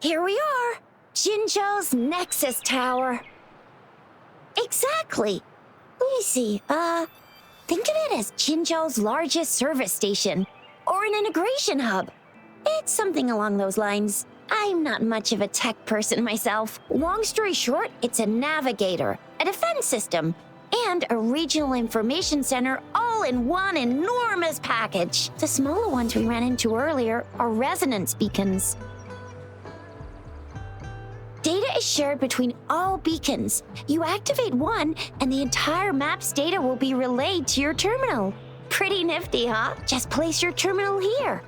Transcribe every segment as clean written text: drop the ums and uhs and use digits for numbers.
Here we are, Jinzhou's Nexus Tower. Exactly. Let me see, think of it as Jinzhou's largest service station, or an integration hub. It's something along those lines. I'm not much of a tech person myself. Long story short, it's a navigator, a defense system, and a regional information center all in one enormous package. The smaller ones we ran into earlier are resonance beacons. Data is shared between all beacons. You activate one, and the entire map's data will be relayed to your terminal. Pretty nifty, huh? Just place your terminal here.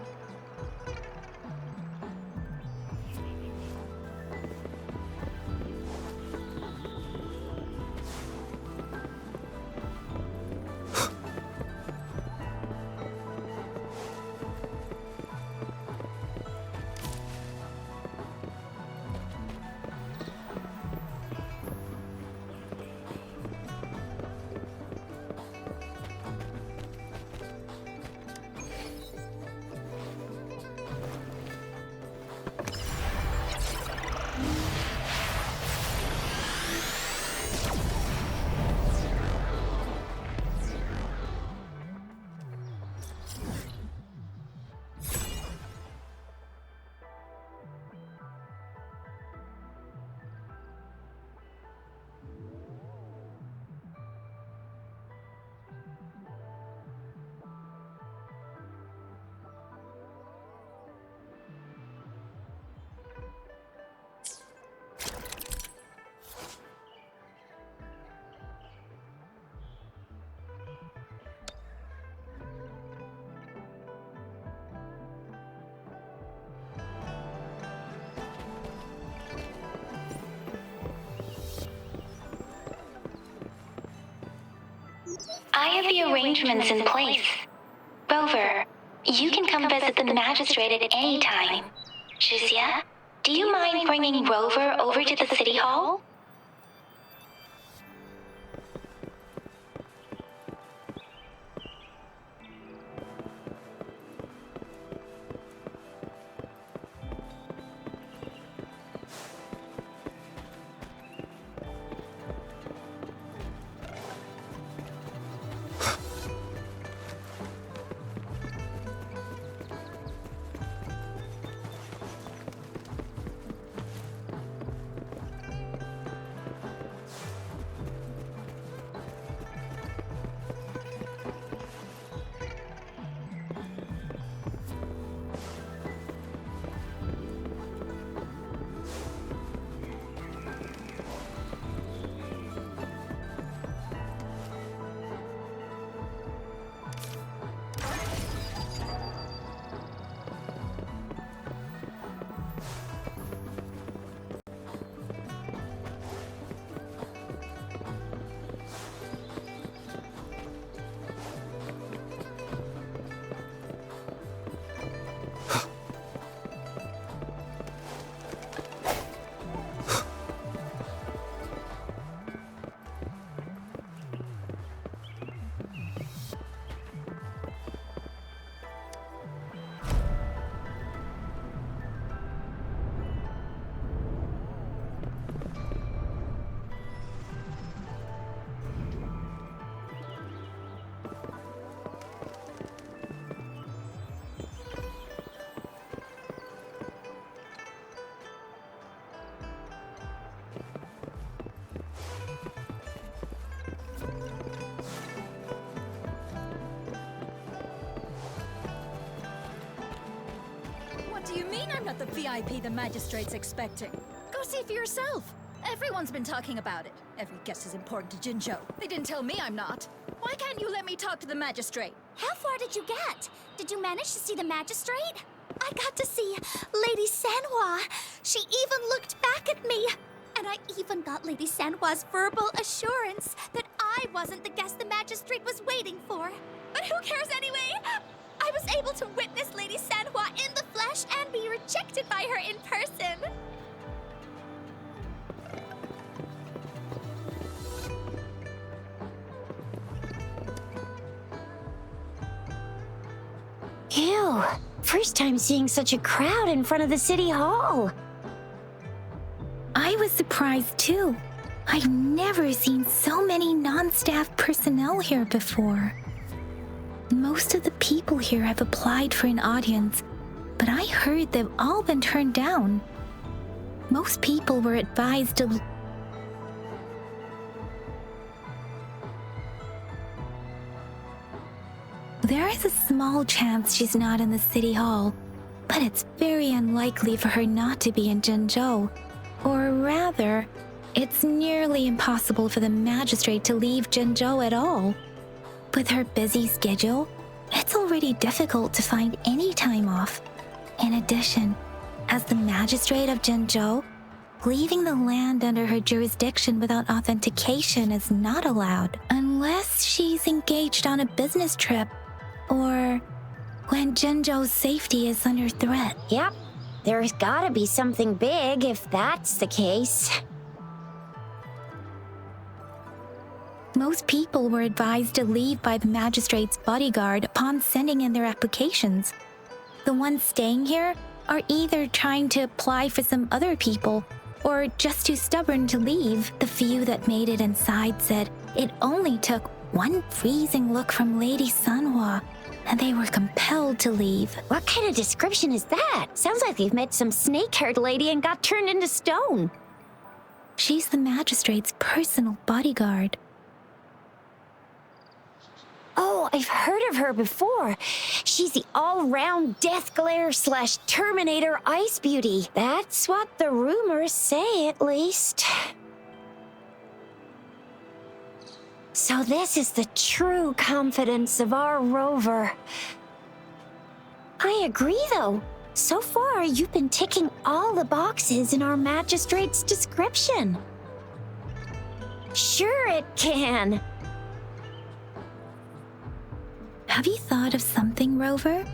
I have the arrangements in place. Rover, you can come visit the magistrate at any time. Shuzia, do you mind bringing Rover over to the city hall? What do you mean I'm not the VIP the magistrate's expecting? Go see for yourself. Everyone's been talking about it. Every guest is important to Jinzhou. They didn't tell me I'm not. Why can't you let me talk to the magistrate? How far did you get? Did you manage to see the magistrate? I got to see Lady Sanhua. She even looked back at me. And I even got Lady Sanhua's verbal assurance that I wasn't the guest the magistrate was waiting for. But who cares anyway? I was able to witness Lady Sanhua in the flesh and be rejected by her in person. Ew, first time seeing such a crowd in front of the city hall. was surprised too. I've never seen so many non-staff personnel here before. Most of the people here have applied for an audience, but I heard they've all been turned down. Most people were advised to... There is a small chance she's not in the city hall, but it's very unlikely for her not to be in Jinzhou. Or rather, it's nearly impossible for the magistrate to leave Jinzhou at all. With her busy schedule, it's already difficult to find any time off. In addition, as the magistrate of Jinzhou, leaving the land under her jurisdiction without authentication is not allowed, unless she's engaged on a business trip or when Jinzhou's safety is under threat. Yep, there's gotta be something big if that's the case. Most people were advised to leave by the magistrate's bodyguard upon sending in their applications. The ones staying here are either trying to apply for some other people or just too stubborn to leave. The few that made it inside said it only took one freezing look from Lady Sanhua and they were compelled to leave. What kind of description is that? Sounds like they've met some snake-haired lady and got turned into stone. She's the magistrate's personal bodyguard. Oh, I've heard of her before. She's the all-round death glare / Terminator ice beauty. That's what the rumors say, at least. So this is the true confidence of our Rover. I agree, though. So far, you've been ticking all the boxes in our magistrate's description. Sure it can. Have you thought of something, Rover?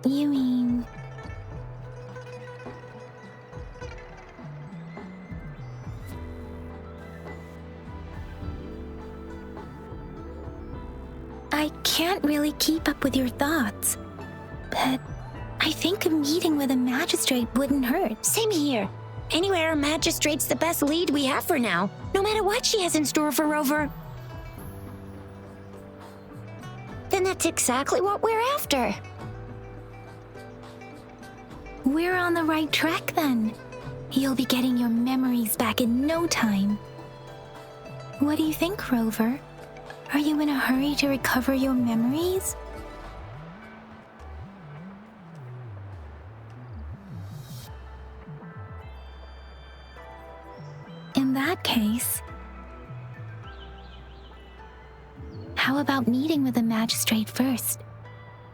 You mean... I can't really keep up with your thoughts, but I think a meeting with a magistrate wouldn't hurt. Same here. Anyway, our magistrate's the best lead we have for now, no matter what she has in store for Rover. Then that's exactly what we're after. We're on the right track then. You'll be getting your memories back in no time. What do you think, Rover? Are you in a hurry to recover your memories? In that case, how about meeting with the magistrate first?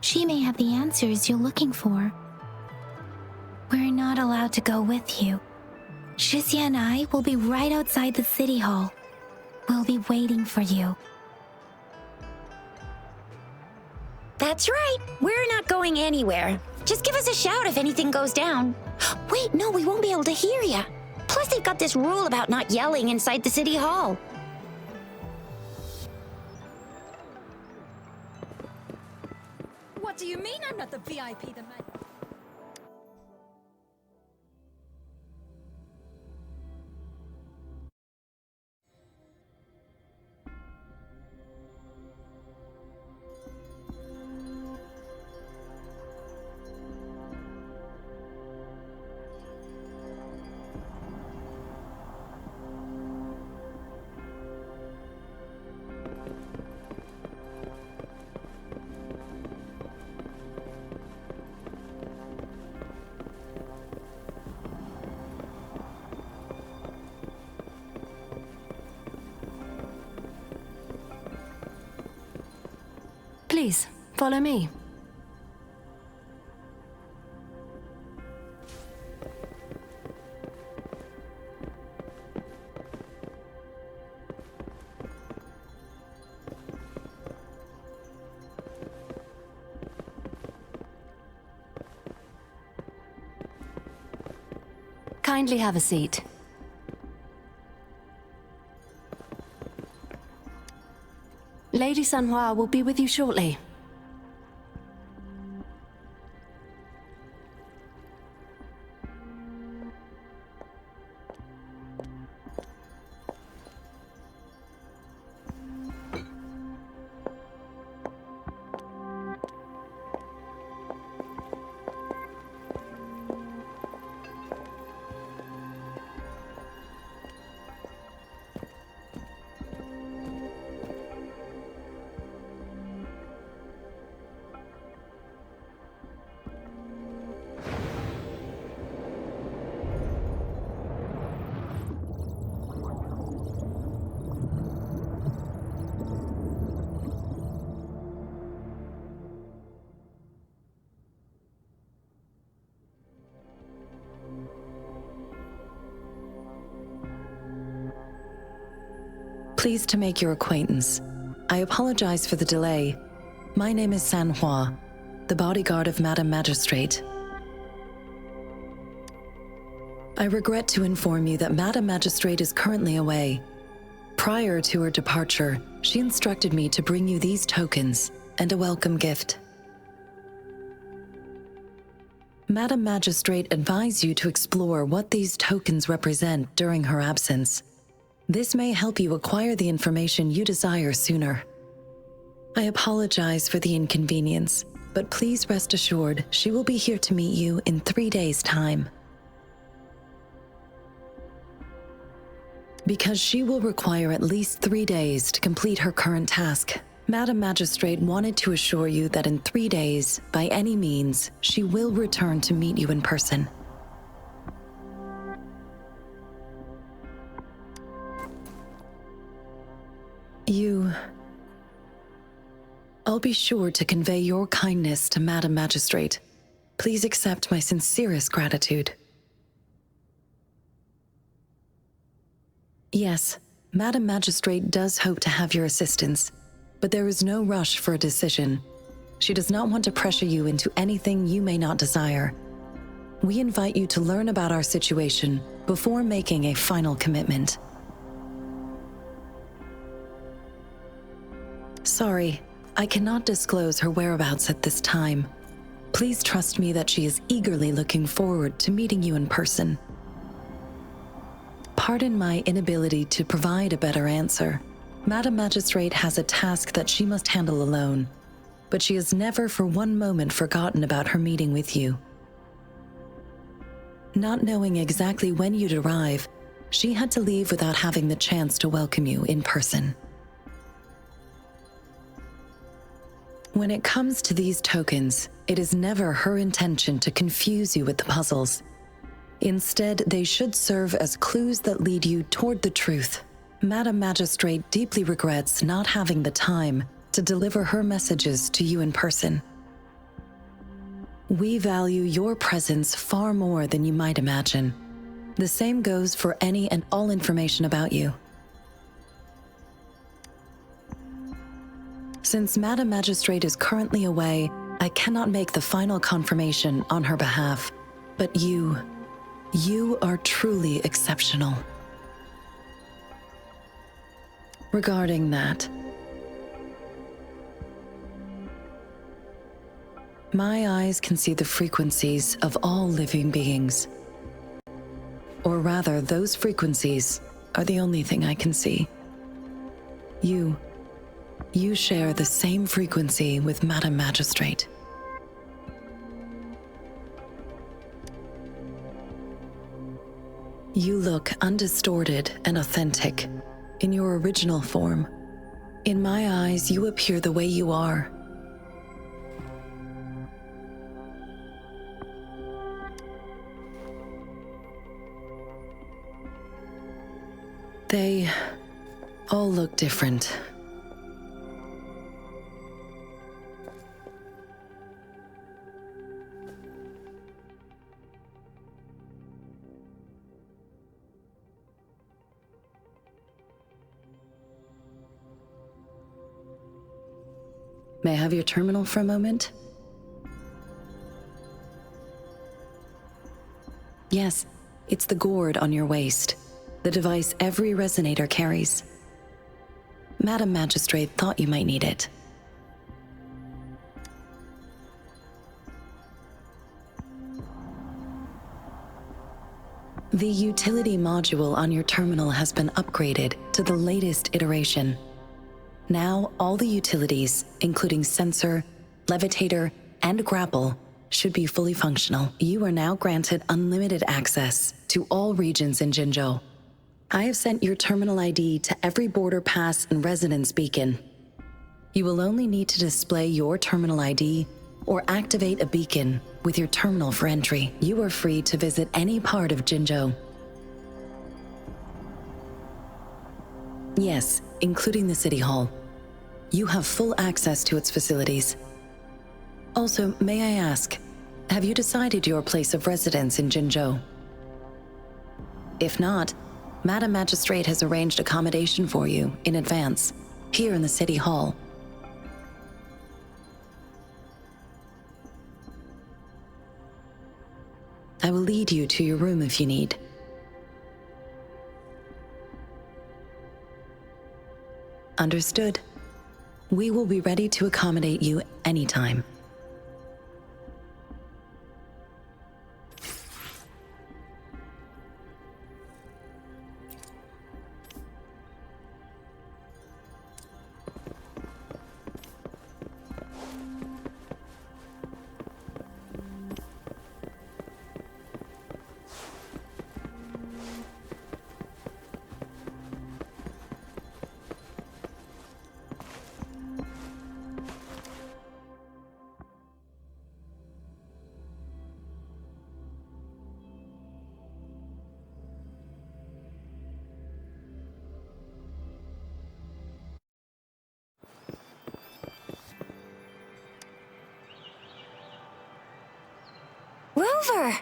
She may have the answers you're looking for. We're not allowed to go with you. Shizia and I will be right outside the city hall. We'll be waiting for you. That's right. We're not going anywhere. Just give us a shout if anything goes down. Wait, no, we won't be able to hear ya. Plus, they've got this rule about not yelling inside the city hall. What do you mean I'm not the VIP the man? Please, follow me. Kindly have a seat. Lady Sanhua will be with you shortly. Pleased to make your acquaintance. I apologize for the delay. My name is Sanhua, the bodyguard of Madame Magistrate. I regret to inform you that Madame Magistrate is currently away. Prior to her departure, she instructed me to bring you these tokens and a welcome gift. Madame Magistrate advised you to explore what these tokens represent during her absence. This may help you acquire the information you desire sooner. I apologize for the inconvenience, but please rest assured she will be here to meet you in 3 days' time. Because she will require at least 3 days to complete her current task, Madame Magistrate wanted to assure you that in 3 days, by any means, she will return to meet you in person. I'll be sure to convey your kindness to Madame Magistrate. Please accept my sincerest gratitude. Yes, Madame Magistrate does hope to have your assistance, but there is no rush for a decision. She does not want to pressure you into anything you may not desire. We invite you to learn about our situation before making a final commitment. Sorry, I cannot disclose her whereabouts at this time. Please trust me that she is eagerly looking forward to meeting you in person. Pardon my inability to provide a better answer. Madame Magistrate has a task that she must handle alone, but she has never for one moment forgotten about her meeting with you. Not knowing exactly when you'd arrive, she had to leave without having the chance to welcome you in person. When it comes to these tokens, it is never her intention to confuse you with the puzzles. Instead, they should serve as clues that lead you toward the truth. Madame Magistrate deeply regrets not having the time to deliver her messages to you in person. We value your presence far more than you might imagine. The same goes for any and all information about you. Since Madame Magistrate is currently away, I cannot make the final confirmation on her behalf. But you are truly exceptional. Regarding that, my eyes can see the frequencies of all living beings. Or rather, those frequencies are the only thing I can see. You share the same frequency with Madame Magistrate. You look undistorted and authentic in your original form. In my eyes, you appear the way you are. They all look different. May I have your terminal for a moment? Yes, it's the gourd on your waist, the device every resonator carries. Madame Magistrate thought you might need it. The utility module on your terminal has been upgraded to the latest iteration. Now, all the utilities, including sensor, levitator, and grapple, should be fully functional. You are now granted unlimited access to all regions in Jinzhou. I have sent your terminal ID to every border pass and resonance beacon. You will only need to display your terminal ID or activate a beacon with your terminal for entry. You are free to visit any part of Jinzhou. Yes, including the City Hall. You have full access to its facilities. Also, may I ask, have you decided your place of residence in Jinzhou? If not, Madam Magistrate has arranged accommodation for you in advance, here in the City Hall. I will lead you to your room if you need. Understood. We will be ready to accommodate you anytime. Rover!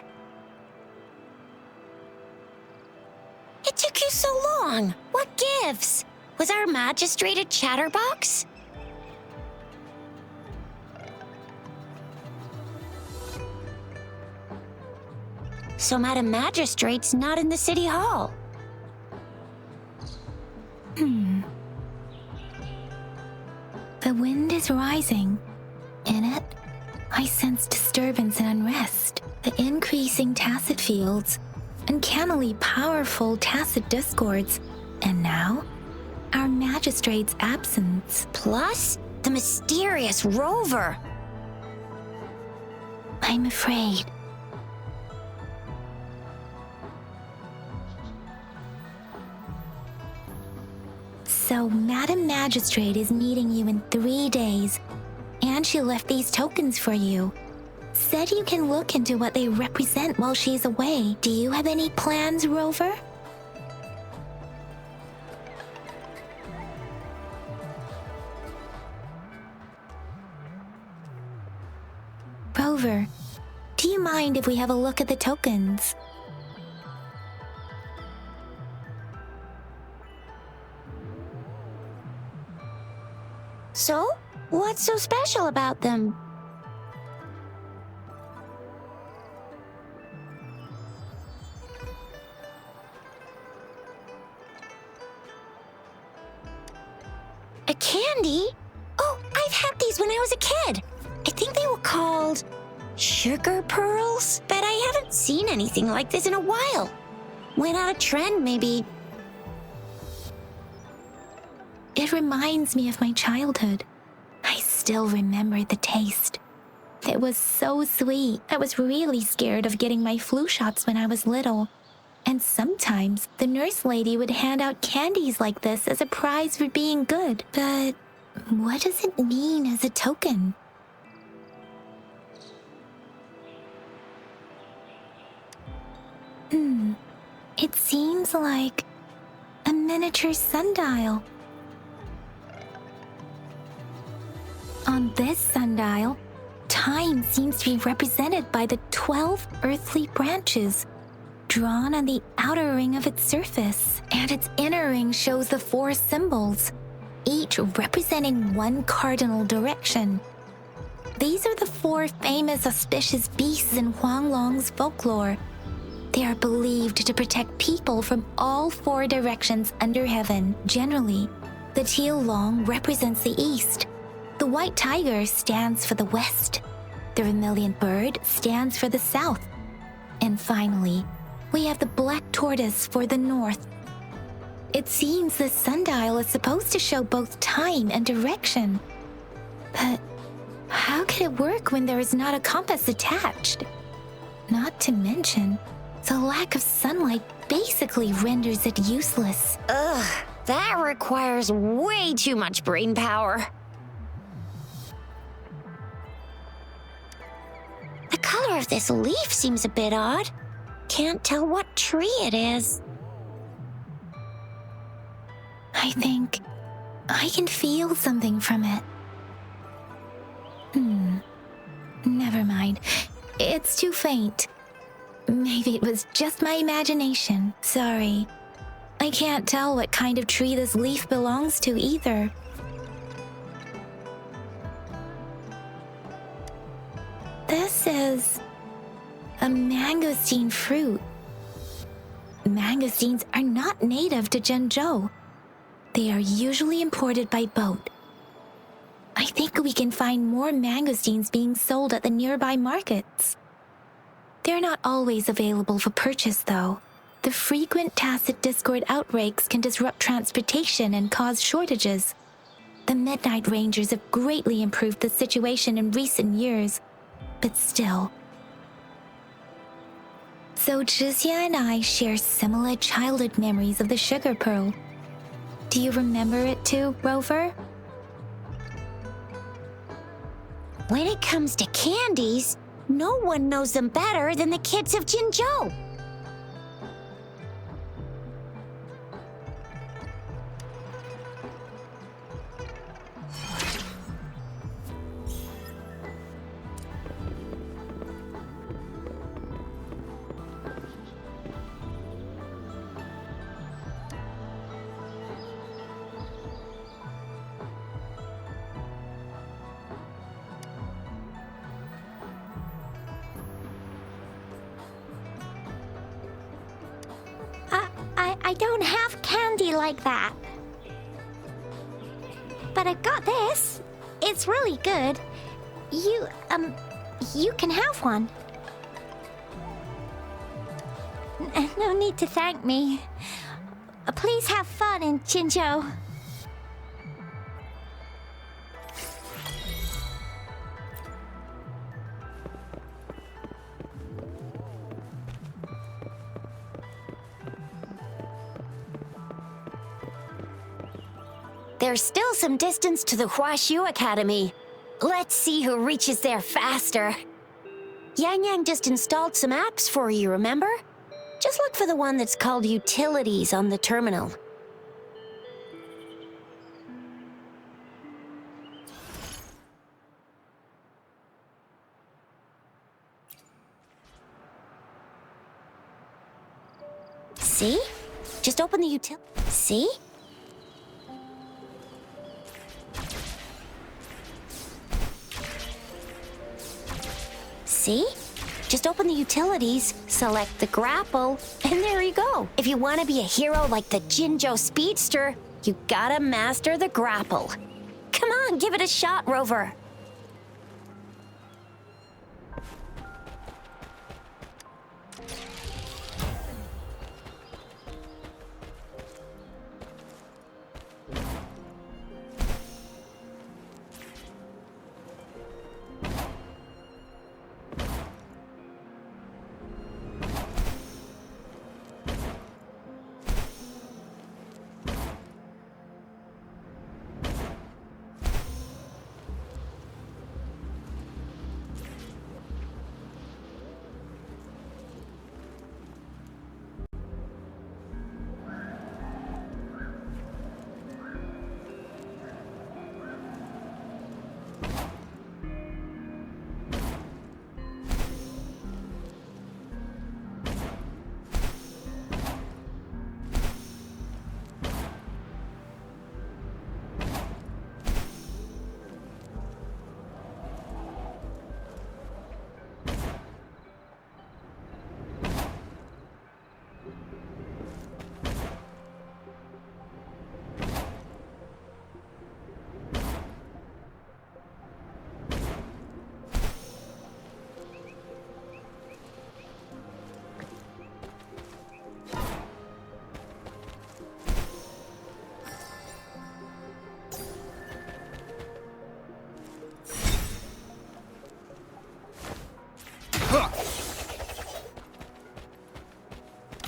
It took you so long. What gives? Was our magistrate a chatterbox? So Madam Magistrate's not in the City Hall. The wind is rising. In it, I sense disturbance and unrest. The increasing tacit fields, uncannily powerful tacit discords, and now, our magistrate's absence. Plus, the mysterious Rover. I'm afraid. So, Madam Magistrate is meeting you in 3 days, and she left these tokens for you. Said you can look into what they represent while she's away. Do you have any plans, Rover? Rover, do you mind if we have a look at the tokens? So, what's so special about them? A candy? Oh, I've had these when I was a kid. I think they were called sugar pearls, but I haven't seen anything like this in a while. Went out of trend, maybe. It reminds me of my childhood. I still remember the taste. It was so sweet. I was really scared of getting my flu shots when I was little. And sometimes the nurse lady would hand out candies like this as a prize for being good. But what does it mean as a token? It seems like a miniature sundial. On this sundial, time seems to be represented by the 12 earthly branches drawn on the outer ring of its surface, and its inner ring shows the 4 symbols, each representing one cardinal direction. These are the 4 famous auspicious beasts in Huanglong's folklore. They are believed to protect people from all 4 directions under heaven. Generally, the teal long represents the east. The white tiger stands for the west. The vermilion bird stands for the south. And finally, we have the black tortoise for the north. It seems this sundial is supposed to show both time and direction. But how can it work when there is not a compass attached? Not to mention, the lack of sunlight basically renders it useless. Ugh, that requires way too much brain power. The color of this leaf seems a bit odd. Can't tell what tree it is. I think I can feel something from it. Never mind. It's too faint. Maybe it was just my imagination. Sorry. I can't tell what kind of tree this leaf belongs to either. This is a mangosteen fruit. Mangosteens are not native to Zhengzhou. They are usually imported by boat. I think we can find more mangosteens being sold at the nearby markets. They're not always available for purchase, though. The frequent tacit discord outbreaks can disrupt transportation and cause shortages. The Midnight Rangers have greatly improved the situation in recent years, but still. So Zhixia and I share similar childhood memories of the sugar pearl. Do you remember it too, Rover? When it comes to candies, no one knows them better than the kids of Jinzhou. I don't have candy like that. But I've got this. It's really good. You can have one. No need to thank me. Please have fun in Jinzhou. There's still some distance to the Huaxu Academy. Let's see who reaches there faster. Yang Yang just installed some apps for you, remember? Just look for the one that's called Utilities on the terminal. See? Just open the See? See? Just open the utilities, select the grapple, and there you go. If you want to be a hero like the Jinzhou Speedster, you gotta master the grapple. Come on, give it a shot, Rover.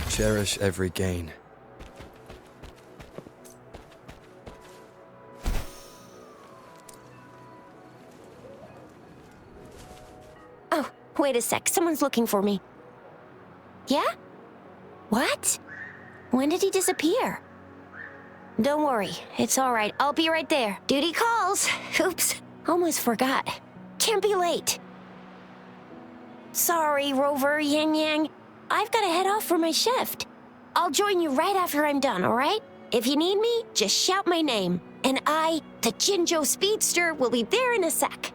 Cherish every gain. Oh, wait a sec. Someone's looking for me. Yeah? What? When did he disappear? Don't worry. It's all right. I'll be right there. Duty calls. Oops. Almost forgot. Can't be late. Sorry, Rover, Yang Yang. I've got to head off for my shift. I'll join you right after I'm done, all right? If you need me, just shout my name. And I, the Jinzhou Speedster, will be there in a sec.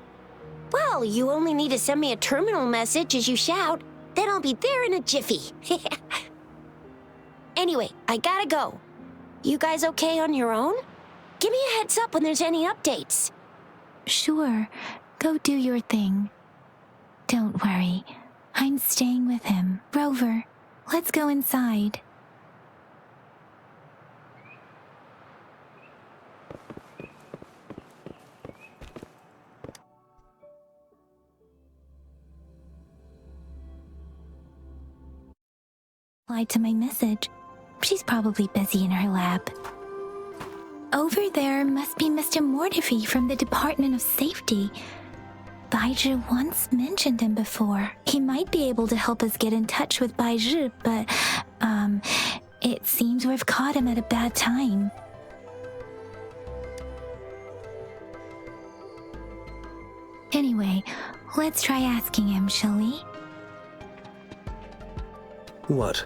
Well, you only need to send me a terminal message as you shout. Then I'll be there in a jiffy. Anyway, I gotta go. You guys okay on your own? Give me a heads up when there's any updates. Sure, go do your thing. Don't worry, I'm staying with him. Rover, let's go inside. Replied to my message. She's probably busy in her lab. Over there must be Mr. Mortifi from the Department of Safety. Baizhi once mentioned him before. He might be able to help us get in touch with Baizhi, but, it seems we've caught him at a bad time. Anyway, let's try asking him, shall we? What?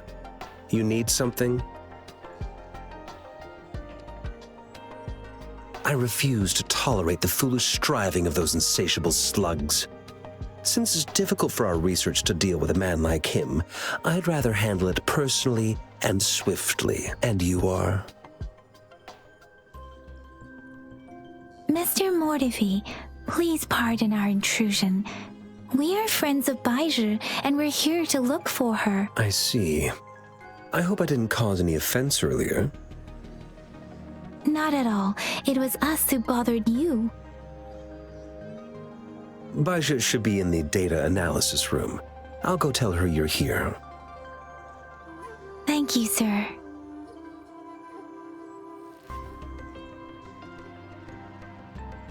You need something? I refuse to tolerate the foolish striving of those insatiable slugs. Since it's difficult for our research to deal with a man like him, I'd rather handle it personally and swiftly. And you are? Mr. Mortifi, please pardon our intrusion. We are friends of Baizhi, and we're here to look for her. I see. I hope I didn't cause any offense earlier. Not at all. It was us who bothered you. Baizhi should be in the data analysis room. I'll go tell her you're here. Thank you, sir.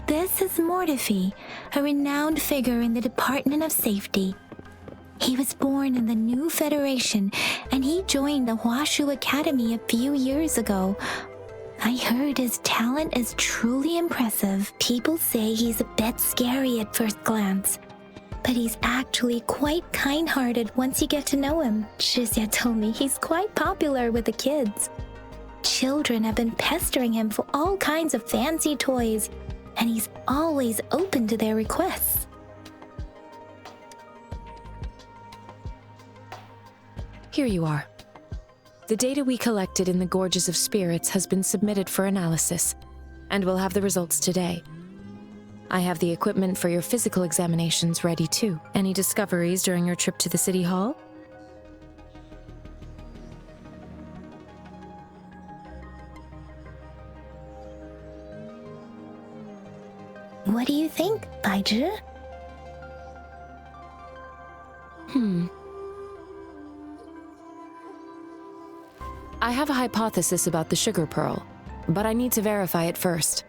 This is Mortifi, a renowned figure in the Department of Safety. He was born in the new Federation, and he joined the Huashu Academy a few years ago. I heard his talent is truly impressive. People say he's a bit scary at first glance, but he's actually quite kind-hearted once you get to know him. Shizia told me he's quite popular with the kids. Children have been pestering him for all kinds of fancy toys, and he's always open to their requests. Here you are. The data we collected in the Gorges of Spirits has been submitted for analysis, and we'll have the results today. I have the equipment for your physical examinations ready too. Any discoveries during your trip to the City Hall? What do you think, Baizhi? I have a hypothesis about the sugar pearl, but I need to verify it first.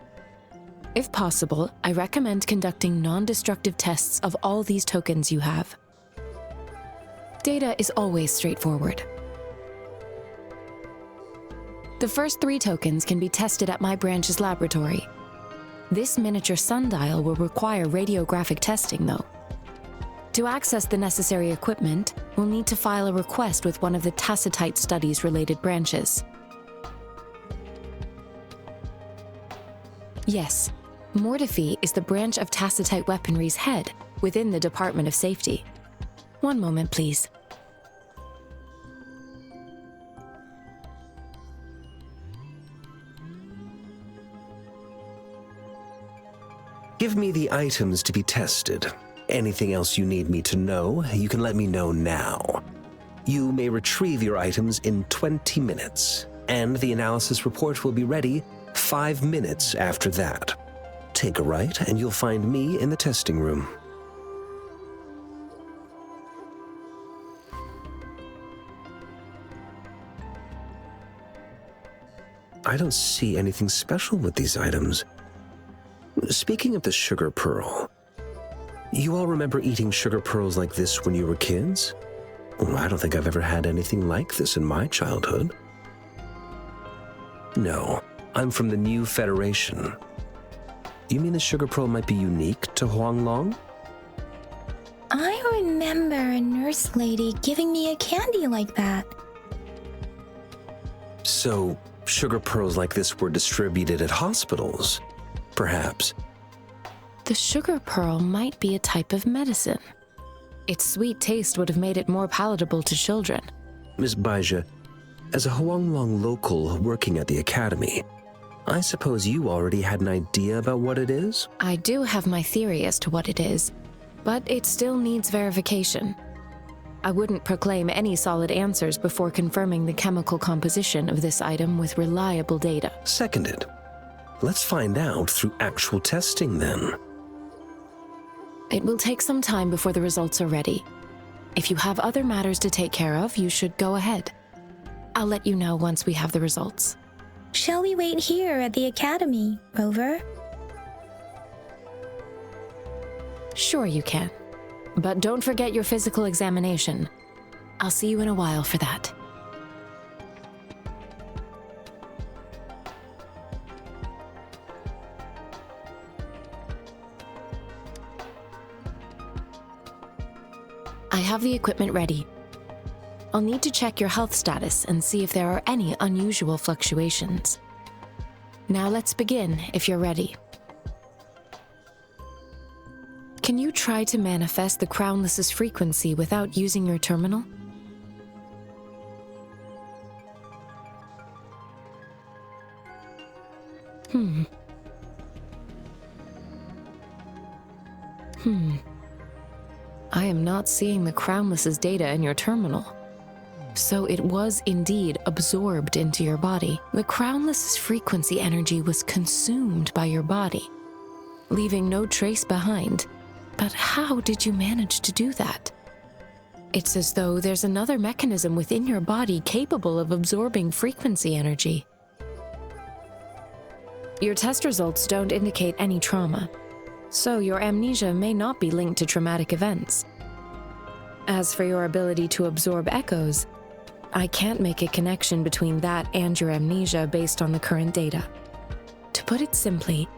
If possible, I recommend conducting non-destructive tests of all these tokens you have. Data is always straightforward. The first 3 tokens can be tested at my branch's laboratory. This miniature sundial will require radiographic testing, though. To access the necessary equipment, we'll need to file a request with one of the Tacitite Studies-related branches. Yes, Mortifi is the branch of Tacitite Weaponry's head within the Department of Safety. One moment, please. Give me the items to be tested. Anything else you need me to know, you can let me know now. You may retrieve your items in 20 minutes, and the analysis report will be ready 5 minutes after that. Take a right, and you'll find me in the testing room. I don't see anything special with these items. Speaking of the sugar pearl, you all remember eating sugar pearls like this when you were kids? Well, I don't think I've ever had anything like this in my childhood. No, I'm from the new Federation. You mean the sugar pearl might be unique to Huanglong? I remember a nurse lady giving me a candy like that. So, sugar pearls like this were distributed at hospitals, perhaps. The sugar pearl might be a type of medicine. Its sweet taste would have made it more palatable to children. Miss Baija, as a Huanglong local working at the academy, I suppose you already had an idea about what it is? I do have my theory as to what it is, but it still needs verification. I wouldn't proclaim any solid answers before confirming the chemical composition of this item with reliable data. Seconded. Let's find out through actual testing then. It will take some time before the results are ready. If you have other matters to take care of, you should go ahead. I'll let you know once we have the results. Shall we wait here at the academy, Rover? Sure you can. But don't forget your physical examination. I'll see you in a while for that. I have the equipment ready. I'll need to check your health status and see if there are any unusual fluctuations. Now let's begin, if you're ready. Can you try to manifest the Crownless's frequency without using your terminal? I am not seeing the Crownless's data in your terminal. So it was indeed absorbed into your body. The Crownless's frequency energy was consumed by your body, leaving no trace behind. But how did you manage to do that? It's as though there's another mechanism within your body capable of absorbing frequency energy. Your test results don't indicate any trauma, so your amnesia may not be linked to traumatic events. As for your ability to absorb echoes, I can't make a connection between that and your amnesia based on the current data. To put it simply,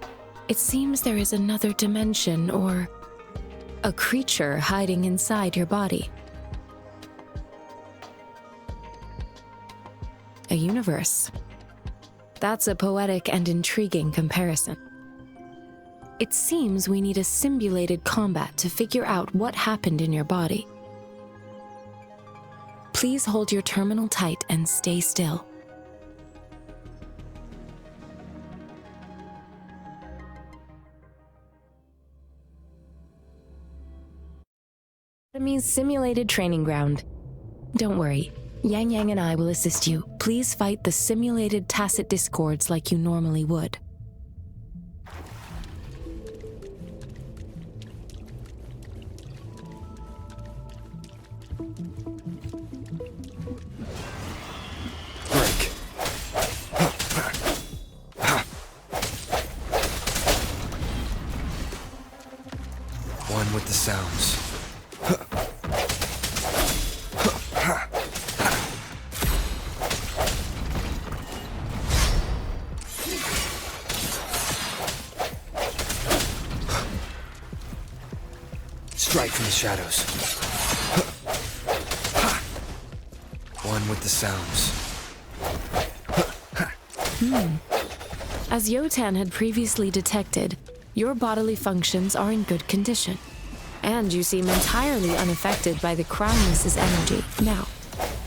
it seems there is another dimension or a creature hiding inside your body. A universe. That's a poetic and intriguing comparison. It seems we need a simulated combat to figure out what happened in your body. Please hold your terminal tight and stay still. Enemy's simulated training ground. Don't worry, Yang Yang and I will assist you. Please fight the simulated tacit discords like you normally would. Break. One with the sounds. Strike from the shadows. One with the sounds. As Yotan had previously detected, your bodily functions are in good condition, and you seem entirely unaffected by the Crownless's energy. Now,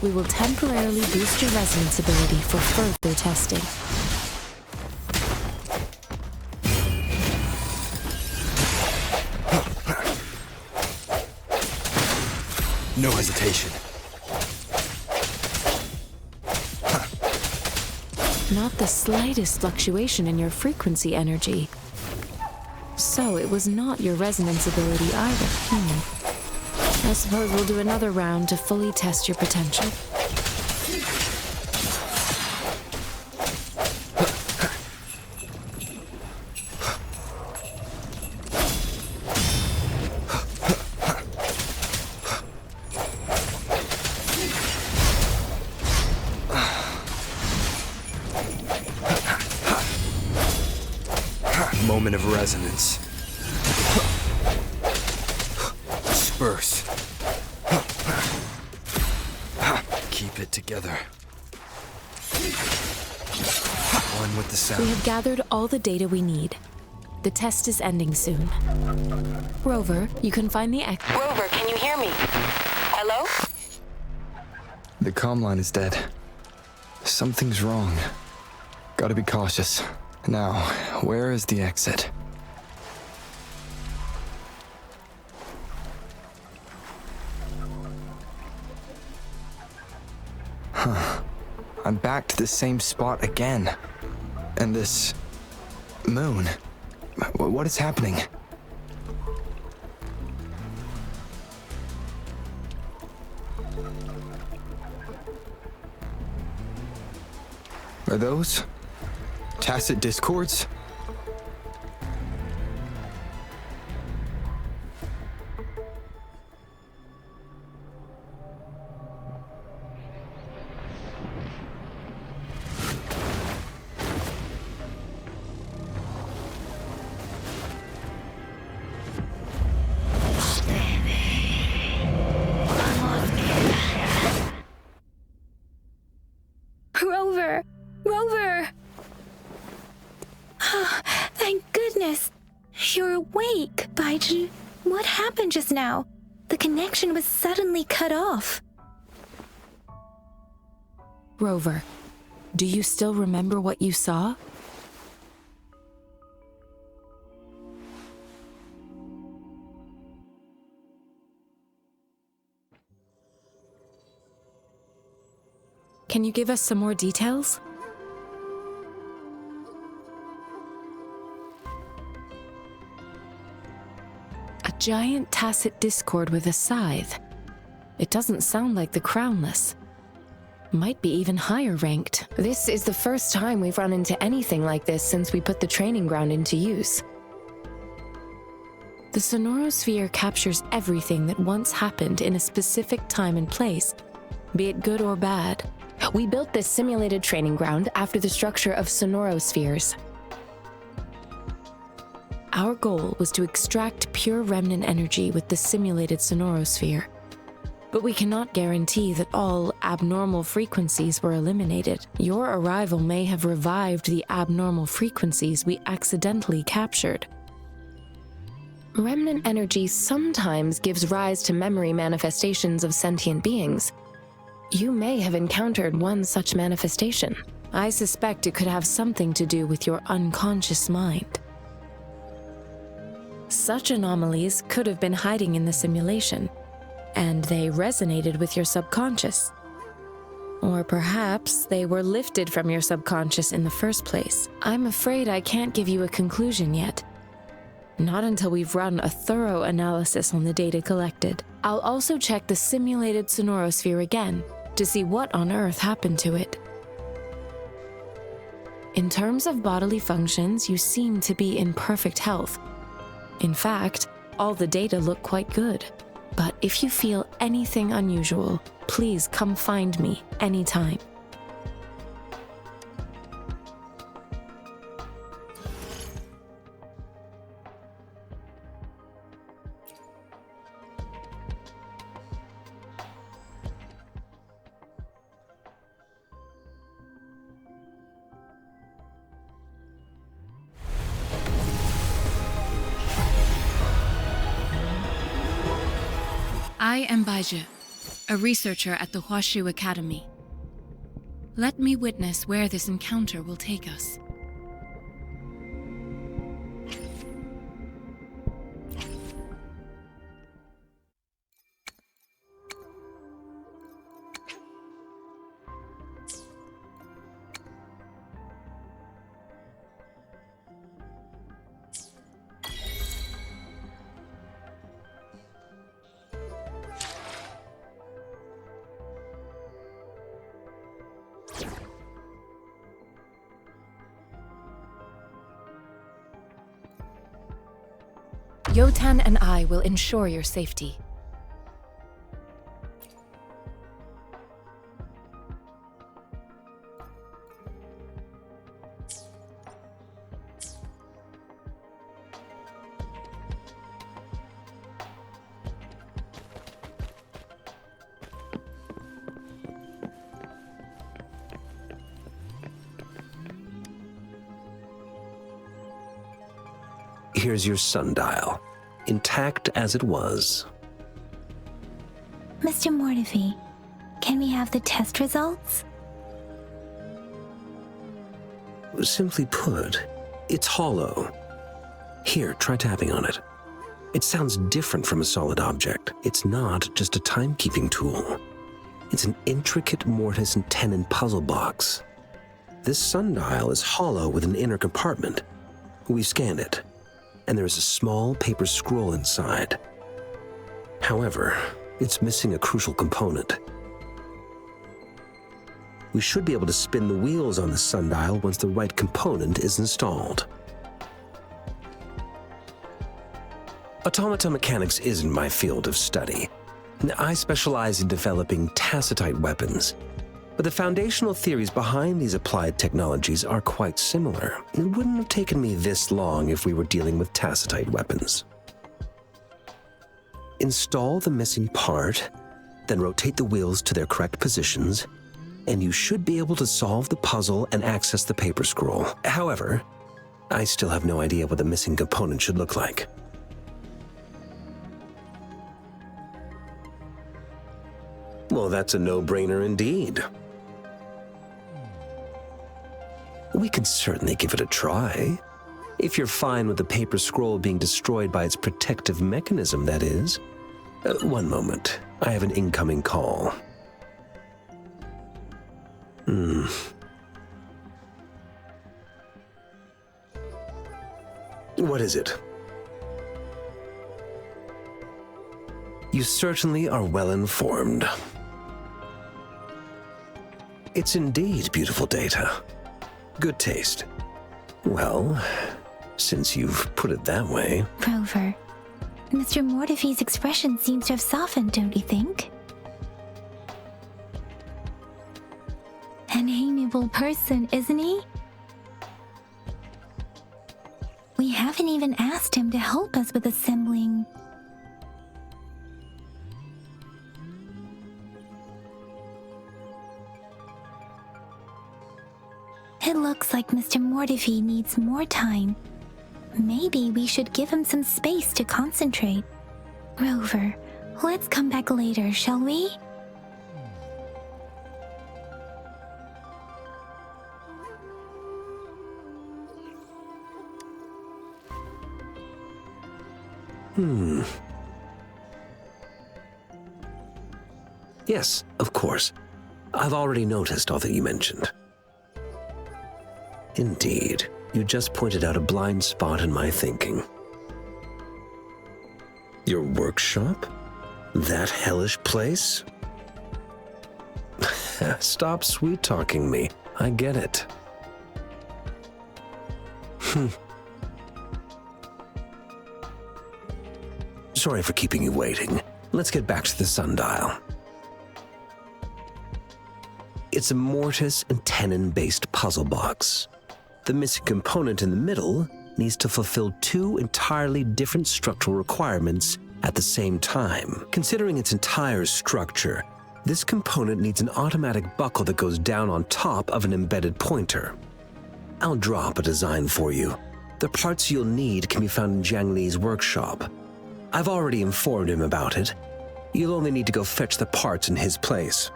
we will temporarily boost your resonance ability for further testing. No hesitation. Not the slightest fluctuation in your frequency energy. So it was not your resonance ability either. I suppose we'll do another round to fully test your potential. Moment of resonance. Disperse. Keep it together. One with the sounds. We have gathered all the data we need. The test is ending soon. Rover, you can find the Rover, can you hear me? Hello? The comm line is dead. Something's wrong. Gotta be cautious. Now, where is the exit? Huh. I'm back to the same spot again. And this... moon. What is happening? Are those tacit discords? Rover! Rover! Thank goodness! You're awake, Baiju. What happened just now? The connection was suddenly cut off. Rover, do you still remember what you saw? Can you give us some more details? A giant tacit discord with a scythe. It doesn't sound like the crownless. Might be even higher ranked. This is the first time we've run into anything like this since we put the training ground into use. The sonorosphere captures everything that once happened in a specific time and place, be it good or bad. We built this simulated training ground after the structure of sonorospheres. Our goal was to extract pure remnant energy with the simulated sonorosphere. But we cannot guarantee that all abnormal frequencies were eliminated. Your arrival may have revived the abnormal frequencies we accidentally captured. Remnant energy sometimes gives rise to memory manifestations of sentient beings. You may have encountered one such manifestation. I suspect it could have something to do with your unconscious mind. Such anomalies could have been hiding in the simulation, and they resonated with your subconscious. Or perhaps they were lifted from your subconscious in the first place. I'm afraid I can't give you a conclusion yet. Not until we've run a thorough analysis on the data collected. I'll also check the simulated sonorosphere again to see what on earth happened to it. In terms of bodily functions, you seem to be in perfect health. In fact, all the data look quite good. But if you feel anything unusual, please come find me anytime. I am Baiju, a researcher at the Huashu Academy. Let me witness where this encounter will take us. Yotan and I will ensure your safety. Here's your sundial, intact as it was. Mr. Mortefi, can we have the test results? Simply put, it's hollow. Here, try tapping on it. It sounds different from a solid object. It's not just a timekeeping tool. It's an intricate mortise and tenon puzzle box. This sundial is hollow with an inner compartment. We scanned it, and there is a small paper scroll inside. However, it's missing a crucial component. We should be able to spin the wheels on the sundial once the right component is installed. Automata mechanics isn't my field of study. I specialize in developing tacitite weapons, but the foundational theories behind these applied technologies are quite similar. It wouldn't have taken me this long if we were dealing with tacitite weapons. Install the missing part, then rotate the wheels to their correct positions, and you should be able to solve the puzzle and access the paper scroll. However, I still have no idea what the missing component should look like. Well, that's a no-brainer indeed. We can certainly give it a try. If you're fine with the paper scroll being destroyed by its protective mechanism, that is. One moment. I have an incoming call. What is it? You certainly are well informed. It's indeed beautiful data. Good taste. Well, since you've put it that way... Rover, Mr. Mortefi's expression seems to have softened, don't you think? An amiable person, isn't he? We haven't even asked him to help us with assembling... It looks like Mr. Mortefi needs more time. Maybe we should give him some space to concentrate. Rover, let's come back later, shall we? Yes, of course. I've already noticed all that you mentioned. Indeed, you just pointed out a blind spot in my thinking. Your workshop? That hellish place? Stop sweet-talking me. I get it. Sorry for keeping you waiting. Let's get back to the sundial. It's a mortise and tenon-based puzzle box. The missing component in the middle needs to fulfill two entirely different structural requirements at the same time. Considering its entire structure, this component needs an automatic buckle that goes down on top of an embedded pointer. I'll drop a design for you. The parts you'll need can be found in Jiang Li's workshop. I've already informed him about it. You'll only need to go fetch the parts in his place.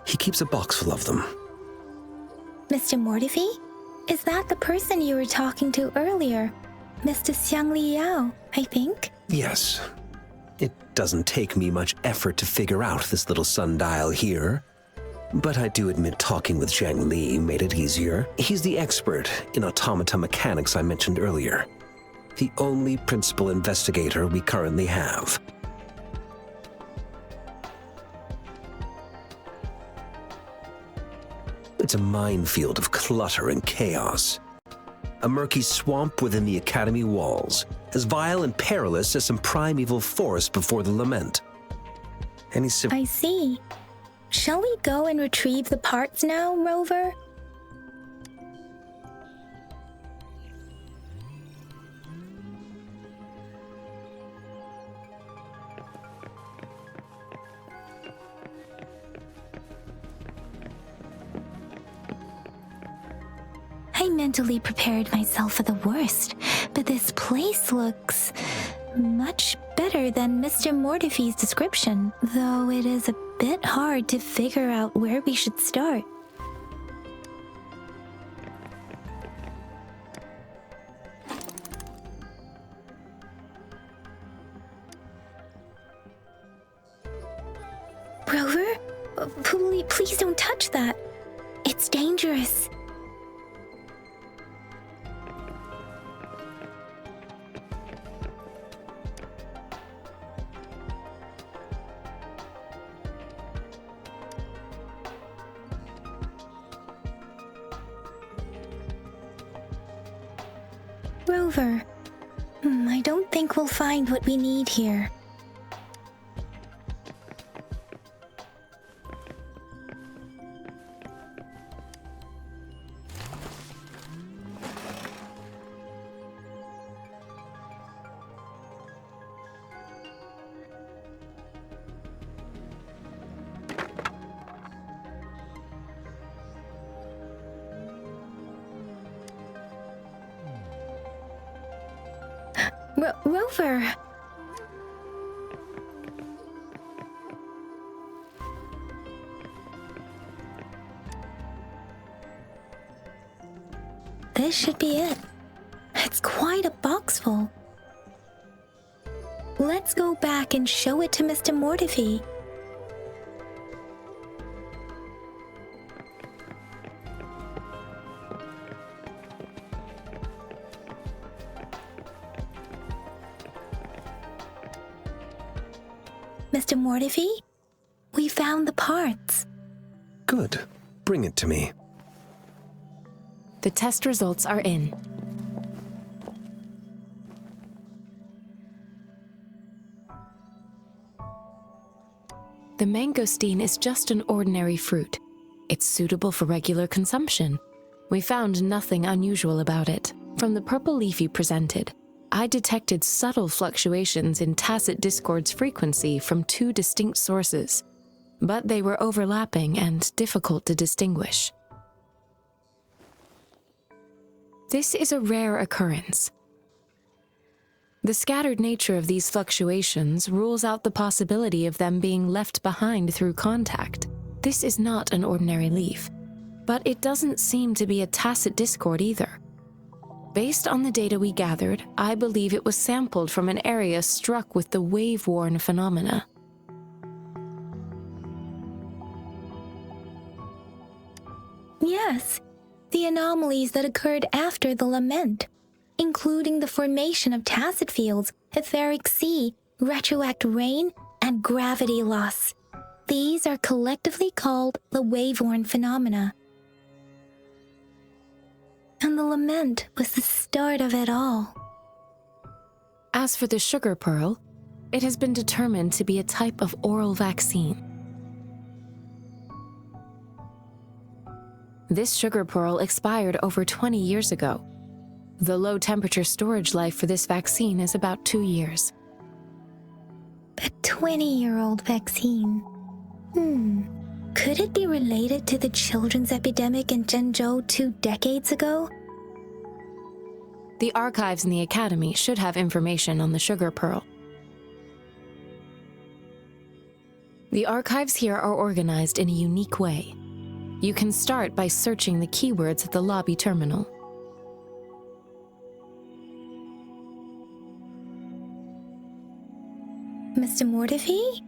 He keeps a box full of them. Mr. Mortefi? Is that the person you were talking to earlier? Mr. Xiang Liao, I think? Yes. It doesn't take me much effort to figure out this little sundial here. But I do admit talking with Jiang Li made it easier. He's the expert in automata mechanics I mentioned earlier. The only principal investigator we currently have. It's a minefield of clutter and chaos. A murky swamp within the Academy walls, as vile and perilous as some primeval forest before the Lament. I see. Shall we go and retrieve the parts now, Rover? I mentally prepared myself for the worst, But this place looks much better than Mr. Mortify's description, though it is a bit hard to figure out where we should start. Rover? Please don't touch that. It's dangerous. Rover, I don't think we'll find what we need here. Rover! This should be it. It's quite a box full. Let's go back and show it to Mr. Mortify. Mr. Mortify, we found the parts. Good. Bring it to me. The test results are in. The mangosteen is just an ordinary fruit. It's suitable for regular consumption. We found nothing unusual about it. From the purple leaf you presented, I detected subtle fluctuations in tacit discord's frequency from two distinct sources, but they were overlapping and difficult to distinguish. This is a rare occurrence. The scattered nature of these fluctuations rules out the possibility of them being left behind through contact. This is not an ordinary leaf, but it doesn't seem to be a tacit discord either. Based on the data we gathered, I believe it was sampled from an area struck with the wave-worn phenomena. Yes, the anomalies that occurred after the Lament, including the formation of tacit fields, etheric sea, retroact rain, and gravity loss. These are collectively called the wave-worn phenomena. And the Lament was the start of it all. As for the sugar pearl, it has been determined to be a type of oral vaccine. This sugar pearl expired over 20 years ago. The low-temperature storage life for this vaccine is about 2 years. A 20-year-old vaccine. Could it be related to the children's epidemic in Zhengzhou 2 decades ago? The archives in the Academy should have information on the sugar pearl. The archives here are organized in a unique way. You can start by searching the keywords at the lobby terminal. Mr. Mortify?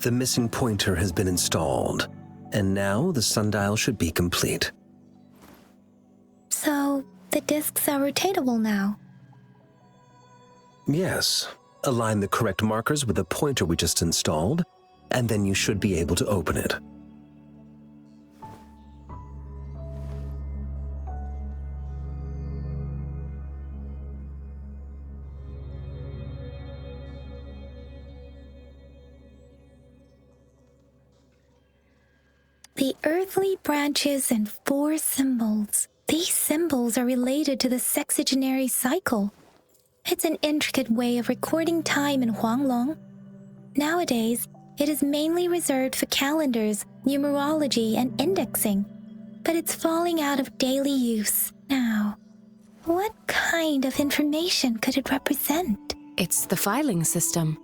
The missing pointer has been installed, and now the sundial should be complete. So, the discs are rotatable now? Yes. Align the correct markers with the pointer we just installed, and then you should be able to open it. The earthly branches and 4 symbols. These symbols are related to the sexagenary cycle. It's an intricate way of recording time in Huanglong. Nowadays, it is mainly reserved for calendars, numerology, and indexing, but it's falling out of daily use now. What kind of information could it represent? It's the filing system.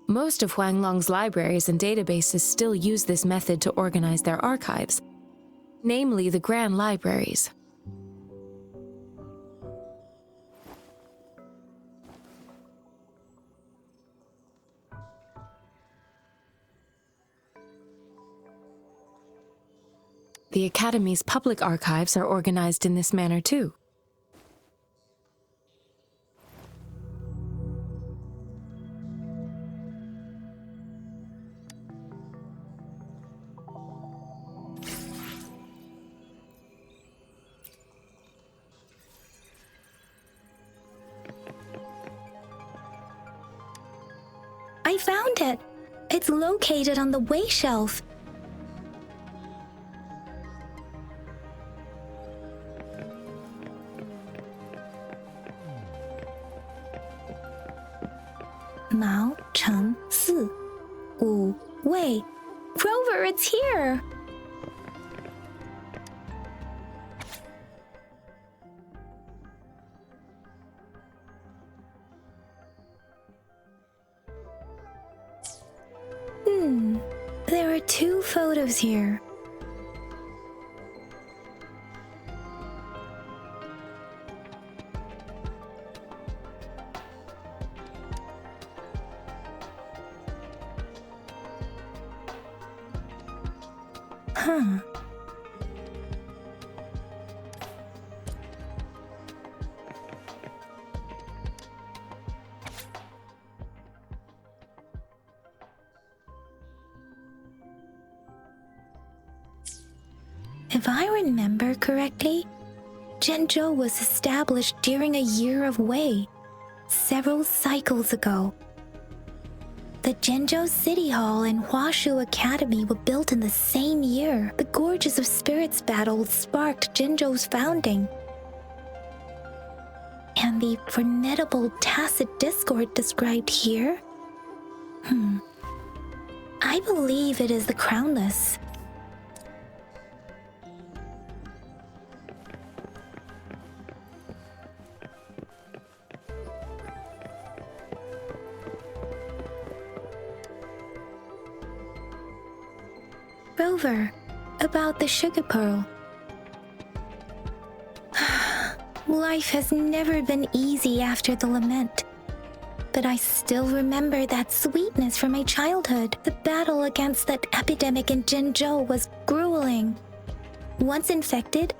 Most of Huanglong's libraries and databases still use this method to organize their archives, namely the Grand Libraries. The Academy's public archives are organized in this manner too. I found it! It's located on the way shelf. Mao, Cheng, Si, Wu, Wei. Rover, it's here! There are 2 photos here. Huh. If I remember correctly, Zhenzhou was established during a year of Wei, several cycles ago. The Zhenzhou City Hall and Huashu Academy were built in the same year. The Gorges of Spirits battle sparked Zhenzhou's founding. And the formidable tacit discord described here? I believe it is the Crownless. Rover, about the sugar pearl. Life has never been easy after the Lament, but I still remember that sweetness from my childhood. The battle against that epidemic in Zhenzhou was grueling. Once infected,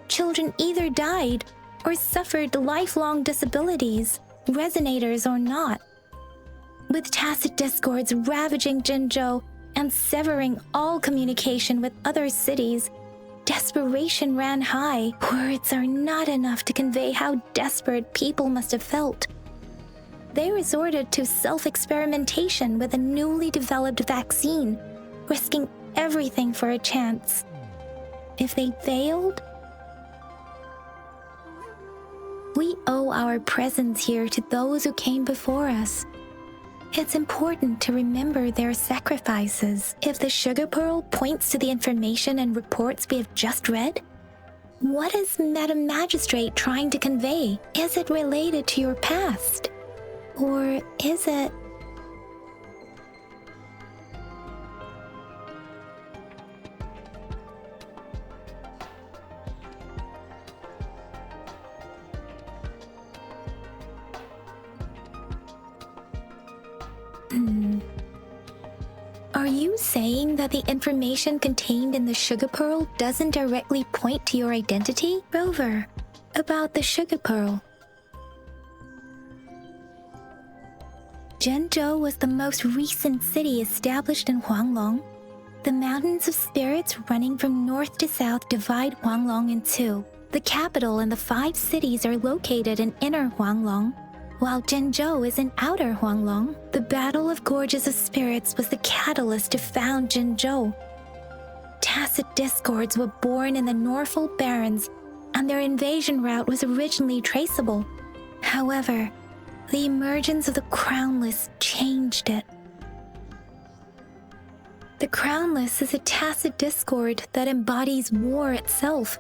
children either died or suffered lifelong disabilities, resonators or not. With tacit discords ravaging Zhenzhou and severing all communication with other cities, desperation ran high. Words are not enough to convey how desperate people must have felt. They resorted to self-experimentation with a newly developed vaccine, risking everything for a chance. If they failed, we owe our presence here to those who came before us. It's important to remember their sacrifices. If the sugar pearl points to the information and reports we have just read, what is Madam Magistrate trying to convey? Is it related to your past? Or is it... Are you saying that the information contained in the sugar pearl doesn't directly point to your identity? Rover, about the sugar pearl. Zhenzhou was the most recent city established in Huanglong. The mountains of spirits running from north to south divide Huanglong in 2. The capital and the 5 cities are located in inner Huanglong, while Zhenzhou is in outer Huanglong. The Battle of Gorges of Spirits was the catalyst to found Zhenzhou. Tacit discords were born in the Norfolk Barrens, and their invasion route was originally traceable. However, the emergence of the Crownless changed it. The Crownless is a tacit discord that embodies war itself.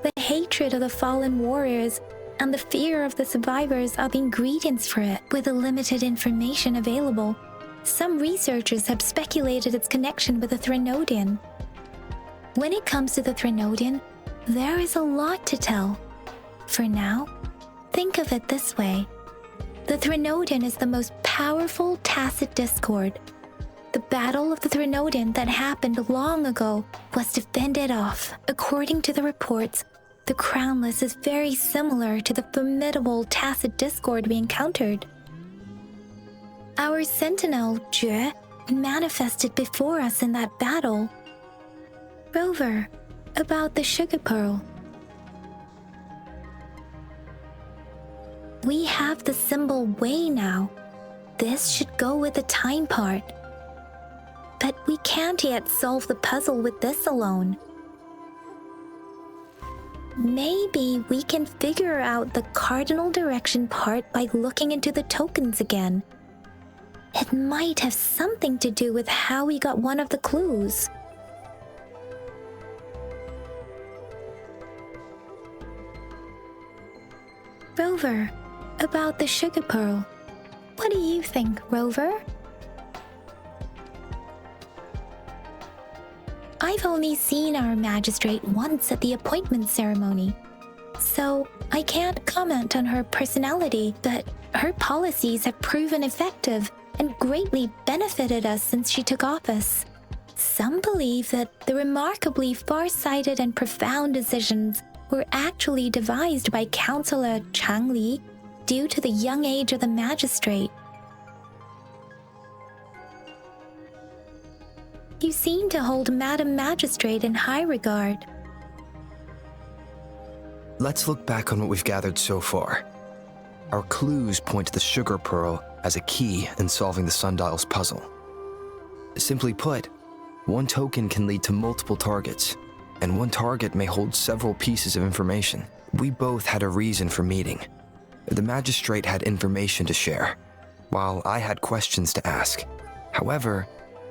The hatred of the fallen warriors and the fear of the survivors are the ingredients for it. With the limited information available, some researchers have speculated its connection with the Threnodian. When it comes to the Threnodian, there is a lot to tell. For now, think of it this way. The Threnodian is the most powerful tacit discord. The Battle of the Threnodian that happened long ago was to fend it off. According to the reports, the Crownless is very similar to the formidable tacit discord we encountered. Our sentinel, Jue, manifested before us in that battle. Rover, about the sugar pearl. We have the symbol way now. This should go with the time part. But we can't yet solve the puzzle with this alone. Maybe we can figure out the cardinal direction part by looking into the tokens again. It might have something to do with how we got one of the clues. Rover, about the sugar pearl. What do you think, Rover? I've only seen our magistrate once at the appointment ceremony, so I can't comment on her personality, but her policies have proven effective and greatly benefited us since she took office. Some believe that the remarkably far-sighted and profound decisions were actually devised by Councillor Chang Li due to the young age of the magistrate. You seem to hold Madam Magistrate in high regard. Let's look back on what we've gathered so far. Our clues point to the sugar pearl as a key in solving the sundial's puzzle. Simply put, one token can lead to multiple targets, and one target may hold several pieces of information. We both had a reason for meeting. The magistrate had information to share, while I had questions to ask. However,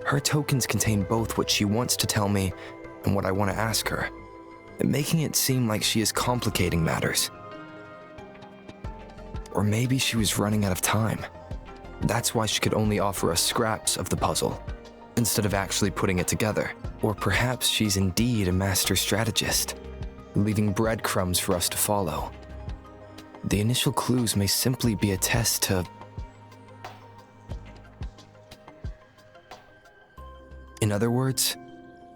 her tokens contain both what she wants to tell me and what I want to ask her, making it seem like she is complicating matters. Or maybe she was running out of time. That's why she could only offer us scraps of the puzzle, instead of actually putting it together. Or perhaps she's indeed a master strategist, leaving breadcrumbs for us to follow. The initial clues may simply be a test to... In other words,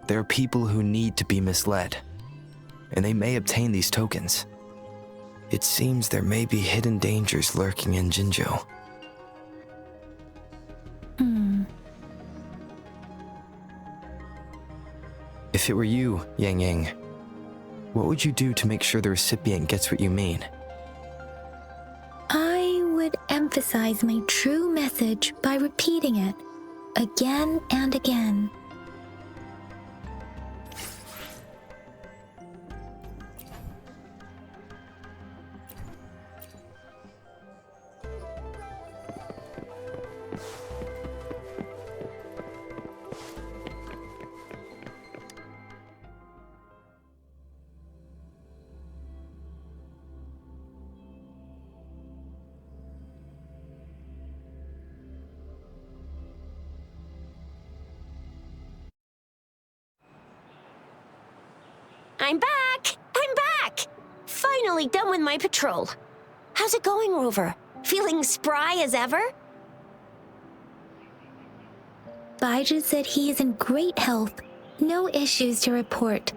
there are people who need to be misled, and they may obtain these tokens. It seems there may be hidden dangers lurking in Jinzhou. If it were you, Yang Yang, what would you do to make sure the recipient gets what you mean? I would emphasize my true message by repeating it again and again. I'm back! I'm back! Finally done with my patrol. How's it going, Rover? Feeling spry as ever? Baiju said he is in great health. No issues to report.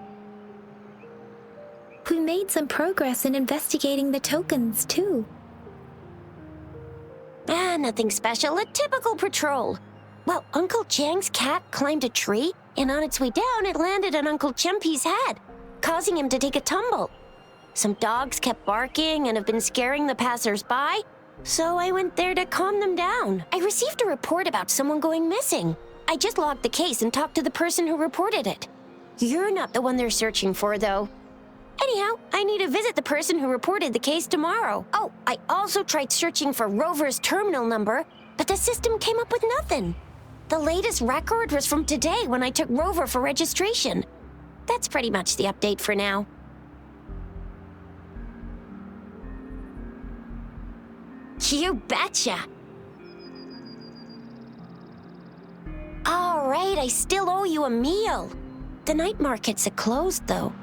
We made some progress in investigating the tokens, too. Nothing special. A typical patrol. Well, Uncle Chang's cat climbed a tree, and on its way down, it landed on Uncle Chempi's head, causing him to take a tumble. Some dogs kept barking and have been scaring the passers-by, so I went there to calm them down. I received a report about someone going missing. I just logged the case and talked to the person who reported it. You're not the one they're searching for, though. Anyhow, I need to visit the person who reported the case tomorrow. Oh, I also tried searching for Rover's terminal number, but the system came up with nothing. The latest record was from today when I took Rover for registration. That's pretty much the update for now. You betcha. All right, I still owe you a meal. The night markets are closed, though.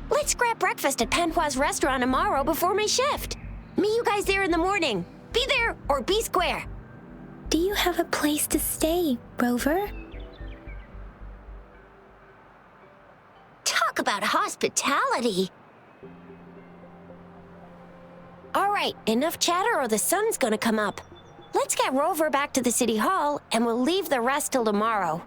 Let's grab breakfast at Panhua's restaurant tomorrow before my shift. Meet you guys there in the morning. Be there or be square. Do you have a place to stay, Rover? Talk about hospitality. All right, enough chatter or the sun's gonna come up. Let's get Rover back to the city hall and we'll leave the rest till tomorrow.